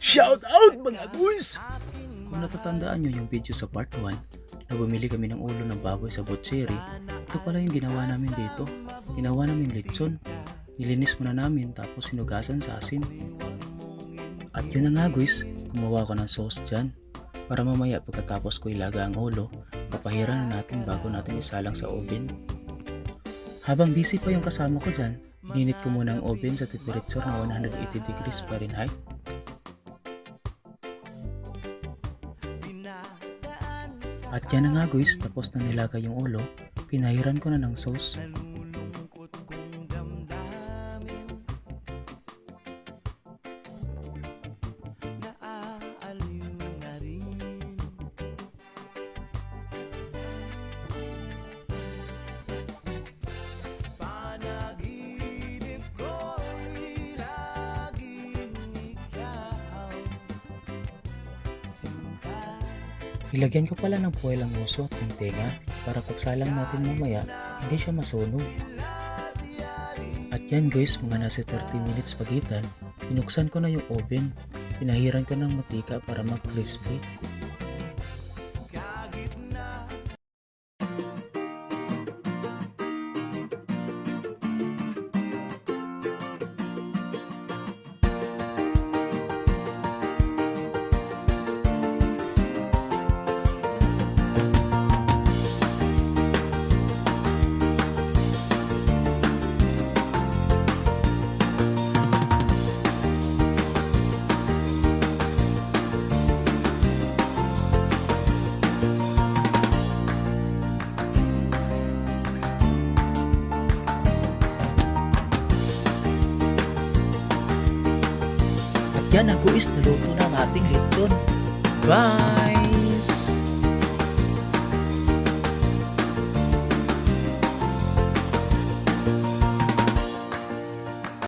Shout out mga guys! Kung natatandaan nyo yung video sa part 1 na bumili kami ng ulo ng baboy sa butchery, ito pala yung ginawa namin dito. Ginawa namin lechon. Nilinis muna namin tapos sinugasan sa asin. At yun na nga guys, gumawa ko ng sauce dyan. Para mamaya pagkatapos ko ilaga ang ulo, papahiran na natin bago natin isalang sa oven. Habang busy pa yung kasama ko dyan, ninit ko muna ang oven sa temperature na 180 degrees Fahrenheit. At yan na nga guys, tapos na nilaga yung ulo, pinahiran ko na ng sauce. Ilagyan ko pala ng foil ang uso at yung tenga para pagsalang natin mamaya hindi siya masunog. At yan guys, mga nasa 30 minutes pagitan, binuksan ko na yung oven. Pinahiran ko ng matika para mag-crispy. Yan ang guys, naluto na ang ating lechon. Bye!